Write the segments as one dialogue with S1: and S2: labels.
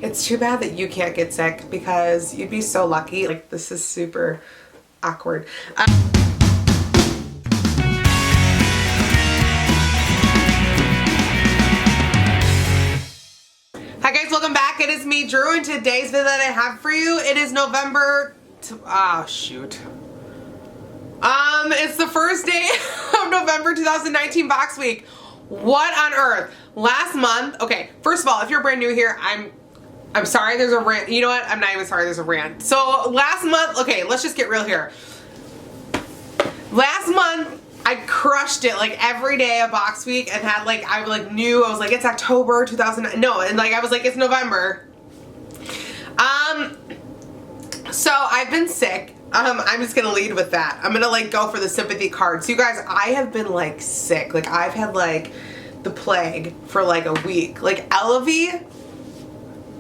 S1: It's too bad that you can't get sick because you'd be so lucky. Like, this is super awkward. Hi guys, welcome back. It is me, Drew, and today's video that I have for you, it is November, it's the first day of November 2019 box week. What on earth? Last month, okay, first of all, if you're brand new here, I'm sorry there's a rant. You know what? I'm not even sorry there's a rant. So last month, okay, let's just get real here. Last month, I crushed it like every day of box week and had like, I was like, it's October 2009. No, and like I was like, it's November. So I've been sick. I'm just gonna lead with that. I'm gonna like go for the sympathy card. So you guys, I have been like sick. Like I've had like the plague for like a week. Like Elevie,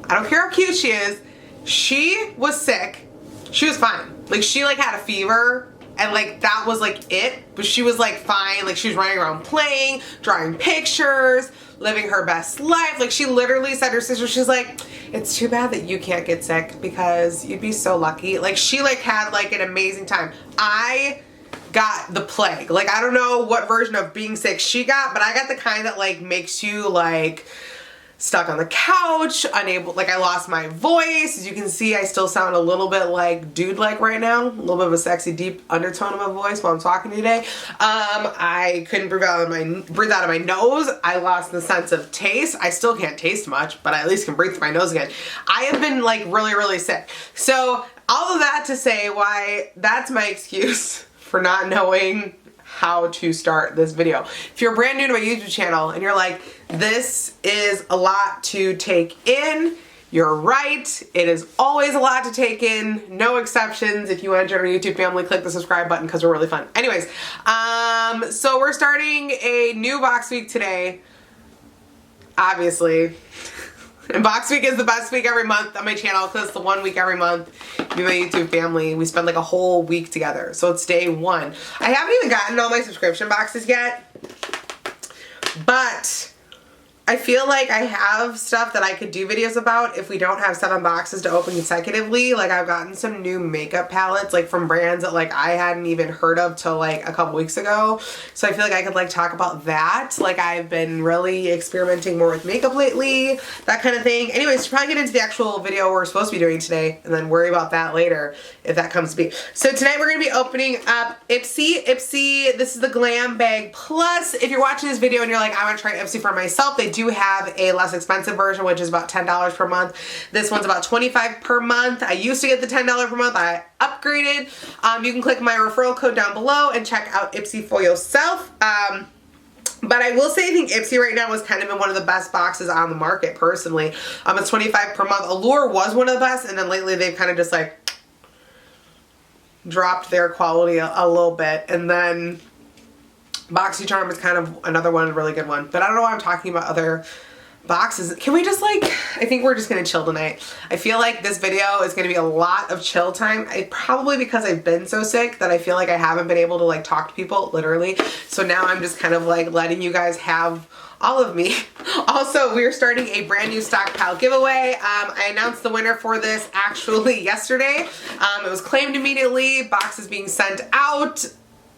S1: I don't care how cute she is, she was sick. She was fine. Like she like had a fever and like that was like it, but she was like fine. Like she was running around playing, drawing pictures, living her best life. Like she literally said to her sister, she's like, it's too bad that you can't get sick because you'd be so lucky. Like she like had like an amazing time. I got the plague. Like I don't know what version of being sick she got, but I got the kind that like makes you like stuck on the couch, unable, like I lost my voice. As you can see, I still sound a little bit like dude-like right now. A little bit of a sexy deep undertone in my voice while I'm talking today. I couldn't breathe out of my nose. I lost the sense of taste. I still can't taste much, but I at least can breathe through my nose again. I have been like really, really sick. So all of that to say why that's my excuse for not knowing how to start this video. If you're brand new to my YouTube channel and you're like, this is a lot to take in, you're right. It is always a lot to take in, no exceptions. If you want to join our YouTube family, click the subscribe button because we're really fun. Anyways, so we're starting a new box week today, obviously. And box week is the best week every month on my channel because it's the 1 week every month. Me and my YouTube family, we spend like a whole week together. So it's day one. I haven't even gotten all my subscription boxes yet, but I feel like I have stuff that I could do videos about if we don't have 7 boxes to open consecutively. Like I've gotten some new makeup palettes like from brands that like I hadn't even heard of till like a couple weeks ago. So I feel like I could like talk about that. Like I've been really experimenting more with makeup lately, that kind of thing. Anyways, to probably get into the actual video we're supposed to be doing today and then worry about that later if that comes to be. So tonight we're going to be opening up Ipsy. This is the Glam Bag Plus. If you're watching this video and you're like, I want to try Ipsy for myself, they do have a less expensive version, which is about $10 per month. This one's about $25 per month. I used to get the $10 per month. I upgraded. You can click my referral code down below and check out Ipsy for yourself. But I will say I think Ipsy right now has kind of been one of the best boxes on the market personally. It's $25 per month. Allure was one of the best, and then lately they've kind of just like dropped their quality a little bit. And then BoxyCharm is kind of another one, a really good one. But I don't know why I'm talking about other boxes. Can we just like, I think we're just going to chill tonight. I feel like this video is going to be a lot of chill time. Probably because I've been so sick that I feel like I haven't been able to like talk to people, literally. So now I'm just kind of like letting you guys have all of me. Also, we're starting a brand new stockpile giveaway. I announced the winner for this actually yesterday. It was claimed immediately. Boxes being sent out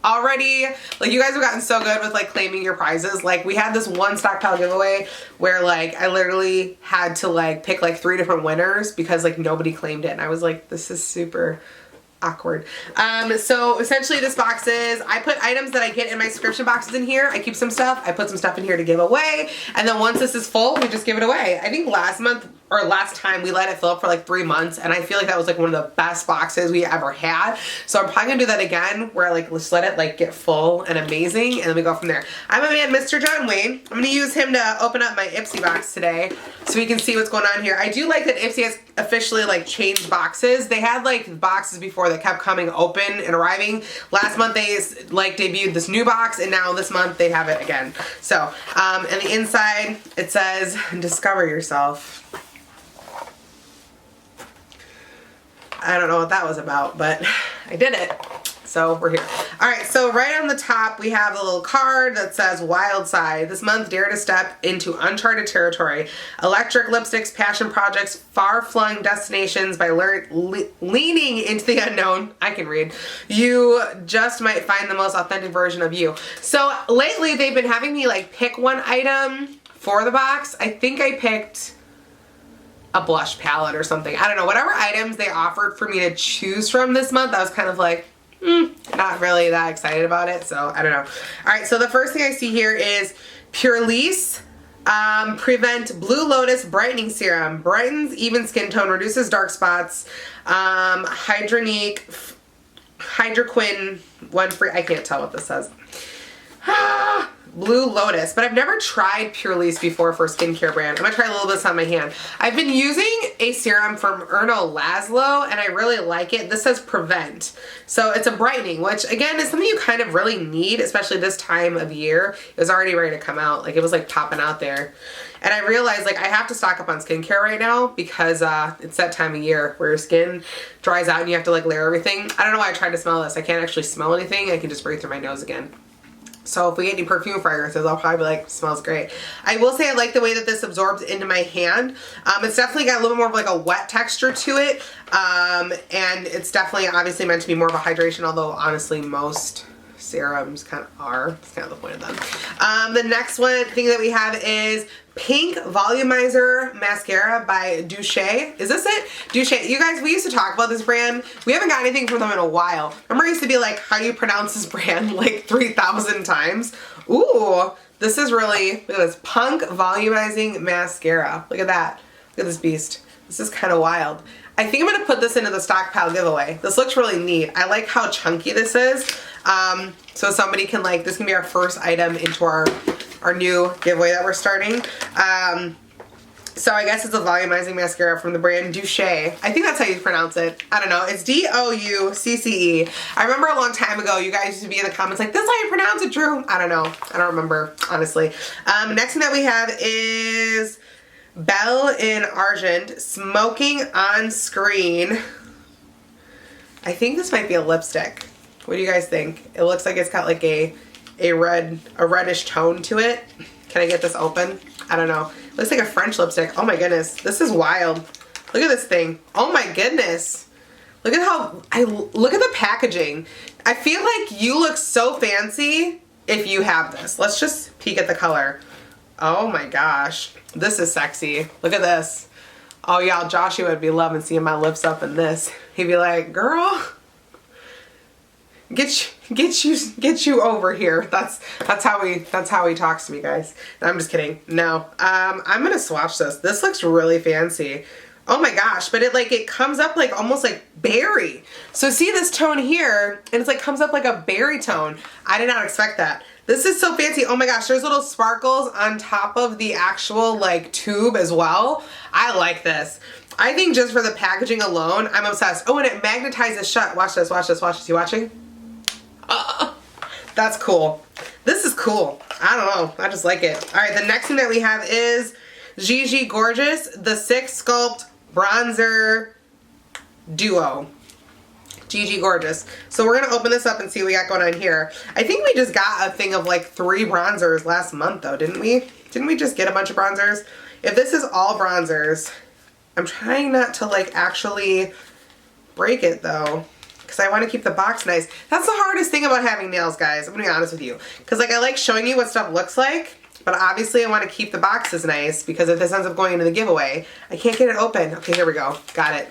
S1: already. Like you guys have gotten so good with like claiming your prizes. Like we had this one stockpile giveaway where like I literally had to like pick like 3 different winners because like nobody claimed it, and I was like, this is super awkward. So essentially this box is, I put items that I get in my subscription boxes in here. I keep some stuff. I put some stuff in here to give away, and then once this is full, we just give it away. I think last month or last time we let it fill up for like 3 months, and I feel like that was like one of the best boxes we ever had. So I'm probably gonna do that again where like let's let it like get full and amazing, and then we go from there. I'm a man, Mr. John Wayne. I'm gonna use him to open up my Ipsy box today so we can see what's going on here. I do like that Ipsy has officially like changed boxes. They had like boxes before that kept coming open and arriving. Last month they like debuted this new box, and now this month they have it again. So and the inside it says discover yourself. I don't know what that was about, but I did it. So we're here. All right, so right on the top, we have a little card that says Wild Side. This month, dare to step into uncharted territory. Electric lipsticks, passion projects, far-flung destinations by leaning into the unknown. I can read. You just might find the most authentic version of you. So lately, they've been having me like pick one item for the box. I think I picked a blush palette or something. I don't know. Whatever items they offered for me to choose from this month, I was kind of like, not really that excited about it, so I don't know. All right, so the first thing I see here is Purlisse Prevent Blue Lotus Brightening Serum. Brightens even skin tone, reduces dark spots. Hydroquin 1 free. I can't tell what this says. Blue Lotus, but I've never tried Purlisse before for a skincare brand. I'm gonna try a little bit on my hand. I've been using a serum from Erno Laszlo and I really like it. This says Prevent. So it's a brightening, which again is something you kind of really need, especially this time of year. It was already ready to come out. Like it was like popping out there. And I realized like I have to stock up on skincare right now because it's that time of year where your skin dries out and you have to like layer everything. I don't know why I tried to smell this. I can't actually smell anything. I can just breathe through my nose again. So if we get any perfume fragrances, I'll probably be like, smells great. I will say I like the way that this absorbs into my hand. It's definitely got a little more of like a wet texture to it. And it's definitely obviously meant to be more of a hydration, although honestly most serums kind of are. That's kind of the point of them. The next thing that we have is Pink Volumizer Mascara by Douche. Is this it? Douche. You guys, we used to talk about this brand. We haven't got anything from them in a while. Remember I used to be like, how do you pronounce this brand like 3,000 times? Ooh, this is really, look at this. Pink Volumizing Mascara. Look at that. Look at this beast. This is kind of wild. I think I'm going to put this into the stockpile giveaway. This looks really neat. I like how chunky this is. So somebody can like, this can be our first item into our new giveaway that we're starting. So I guess it's a volumizing mascara from the brand Douche. I think that's how you pronounce it. I don't know. It's D-O-U-C-C-E. I remember a long time ago, you guys used to be in the comments like, this is how you pronounce it, Drew. I don't know. I don't remember, honestly. Next thing that we have is Belle in Argent Smoking on Screen. I think this might be a lipstick. What do you guys think? It looks like it's got like a reddish tone to it. Can I get this open? I don't know. It looks like a French lipstick. Oh my goodness. This is wild. Look at this thing. Oh my goodness. Look at look at the packaging. I feel like you look so fancy if you have this. Let's just peek at the color. Oh my gosh. This is sexy. Look at this. Oh y'all, Joshua would be loving seeing my lips up in this. He'd be like, girl, get you over here. That's how he talks to me, guys. No, I'm just kidding. No. I'm gonna swatch this. This looks really fancy. Oh my gosh, but it comes up like almost like berry. So see this tone here, and it's like comes up like a berry tone. I did not expect that. This is so fancy. Oh my gosh, there's little sparkles on top of the actual like tube as well. I like this. I think just for the packaging alone, I'm obsessed. Oh, and it magnetizes shut. Watch this, watch this, watch this. You watching? That's cool. This is cool. I don't know. I just like it. All right, the next thing that we have is Gigi Gorgeous, the 6 Sculpt Bronzer Duo. Gigi Gorgeous. So we're going to open this up and see what we got going on here. I think we just got a thing of like 3 bronzers last month though, didn't we? Didn't we just get a bunch of bronzers? If this is all bronzers, I'm trying not to like actually break it though, because I want to keep the box nice. That's the hardest thing about having nails, guys. I'm going to be honest with you. Because like I like showing you what stuff looks like, but obviously I want to keep the boxes nice because if this ends up going into the giveaway, I can't get it open. Okay, here we go. Got it.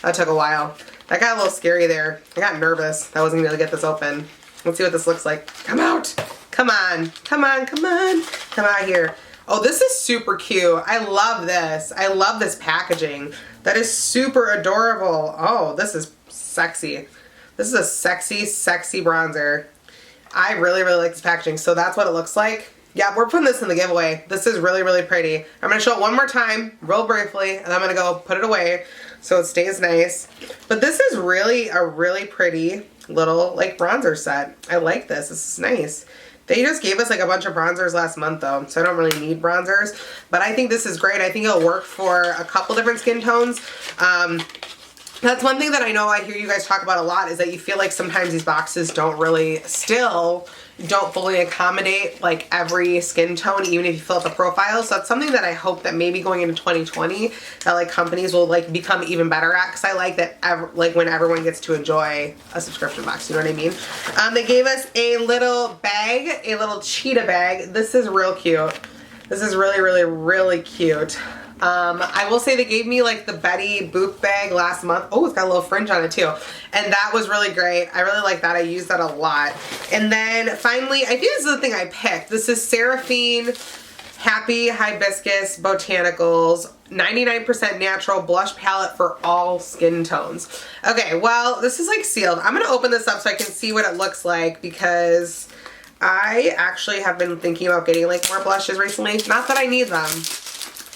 S1: That took a while. That got a little scary there. I got nervous that I wasn't going to get this open. Let's see what this looks like. Come out. Come on. Come on. Come on. Come out here. Oh, this is super cute. I love this. I love this packaging. That is super adorable. Oh, this is sexy. This is a sexy, sexy bronzer. I really, really like this packaging. So that's what it looks like. Yeah, we're putting this in the giveaway. This is really, really pretty. I'm going to show it one more time, real briefly, and I'm going to go put it away so it stays nice. But this is really a really pretty little like bronzer set. I like this. This is nice. They just gave us like a bunch of bronzers last month though, so I don't really need bronzers. But I think this is great. I think it'll work for a couple different skin tones. That's one thing that I know I hear you guys talk about a lot, is that you feel like sometimes these boxes don't fully accommodate like every skin tone, even if you fill out the profile. So that's something that I hope that maybe going into 2020 that like companies will like become even better at, because I like that like when everyone gets to enjoy a subscription box, you know what I mean? They gave us a little bag, a little cheetah bag. This is real cute. This is really, really, really cute. I will say they gave me like the Betty Boop bag last month. Oh, it's got a little fringe on it too. And that was really great. I really like that. I use that a lot. And then finally, I think this is the thing I picked. This is Seraphine Happy Hibiscus Botanicals 99% natural blush palette for all skin tones. Okay, well, this is like sealed. I'm going to open this up so I can see what it looks like, because I actually have been thinking about getting like more blushes recently. Not that I need them.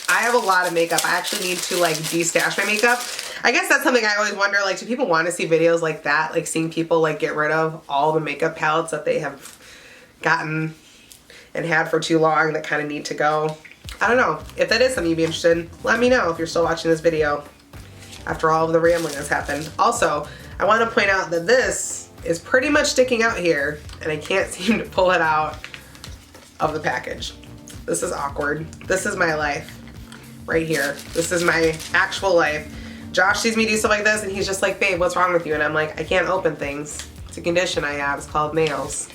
S1: I have a lot of makeup. I actually need to like de-stash my makeup. I guess that's something I always wonder, like, do people want to see videos like that? Like seeing people like get rid of all the makeup palettes that they have gotten and had for too long that kind of need to go. I don't know. If that is something you'd be interested in, let me know if you're still watching this video after all of the rambling has happened. Also, I want to point out that this is pretty much sticking out here and I can't seem to pull it out of the package. This is awkward. This is my life. Right here. This is my actual life. Josh sees me do stuff like this and he's just like, babe, what's wrong with you? And I'm like, I can't open things. It's a condition I have. It's called nails.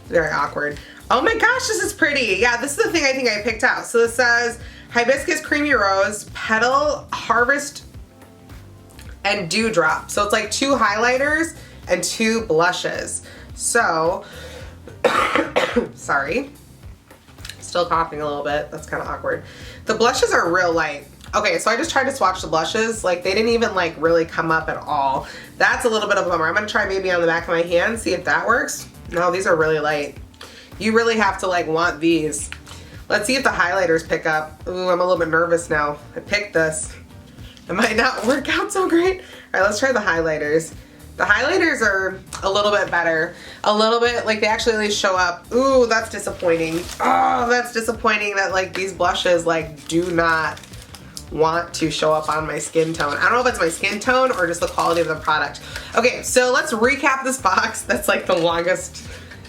S1: Very awkward. Oh my gosh, this is pretty. Yeah, this is the thing I think I picked out. So this says Hibiscus Creamy Rose, Petal Harvest, and Dewdrop. So it's like 2 highlighters and 2 blushes. So, sorry. Still coughing a little bit. That's kind of awkward. The blushes are real light. Okay, so I just tried to swatch the blushes. Like, they didn't even like really come up at all. That's a little bit of a bummer. I'm gonna try maybe on the back of my hand, see if that works. No, these are really light. You really have to like want these. Let's see if the highlighters pick up. Ooh, I'm a little bit nervous now. I picked this. It might not work out so great. All right, let's try the highlighters. The highlighters are a little bit better. A little bit, like they actually at least show up. Ooh, that's disappointing. Oh, that's disappointing that like these blushes like do not want to show up on my skin tone. I don't know if it's my skin tone or just the quality of the product. Okay, so let's recap this box. That's like the longest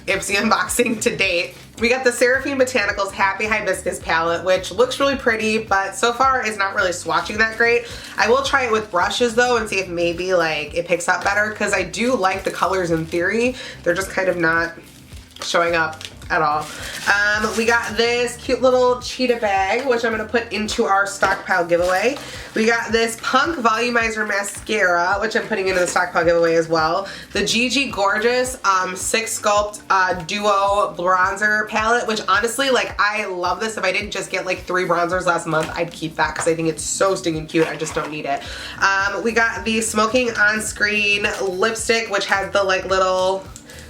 S1: Ipsy unboxing to date. We got the Seraphine Botanicals Happy Hibiscus palette, which looks really pretty, but so far is not really swatching that great. I will try it with brushes though and see if maybe like it picks up better, because I do like the colors in theory. They're just kind of not showing up at all. We got this cute little cheetah bag, which I'm going to put into our stockpile giveaway. We got this Punk Volumizer Mascara, which I'm putting into the stockpile giveaway as well. The Gigi Gorgeous 6 Sculpt Duo Bronzer Palette, which honestly, like, I love this. If I didn't just get like 3 bronzers last month, I'd keep that because I think it's so stinking cute. I just don't need it. We got the Smoking On Screen Lipstick, which has the like little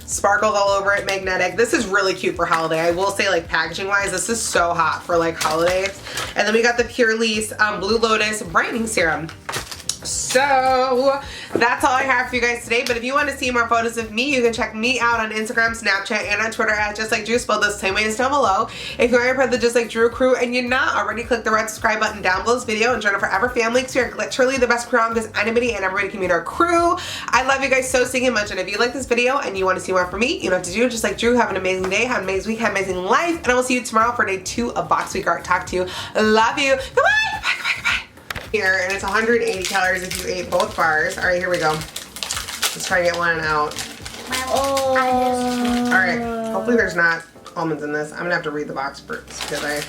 S1: sparkles all over it, magnetic. This is really cute for holiday. I will say, like, packaging wise, this is so hot for like holidays. And then we got the Pure Lease Blue Lotus Brightening Serum. So that's all I have for you guys today. But if you want to see more photos of me, you can check me out on Instagram, Snapchat, and on Twitter at Justlikedrew, spelled the same way as down below. If you're a part of the Just Like Drew crew and you're not already, click the red subscribe button down below this video and join our forever family, because you're literally the best crew on, because anybody and everybody can meet our crew. I love you guys so stinking much, and if you like this video and you want to see more from me, you know what to do. Just like Drew, have an amazing day, have an amazing week, have an amazing life, and I will see you tomorrow for day 2 of Box Week Art. Talk to you. Love you. Goodbye. Goodbye. Here, and it's 180 calories if you ate both bars. All right, here we go. Let's try and get one out.
S2: Oh.
S1: All right, hopefully there's not almonds in this. I'm gonna have to read the box first because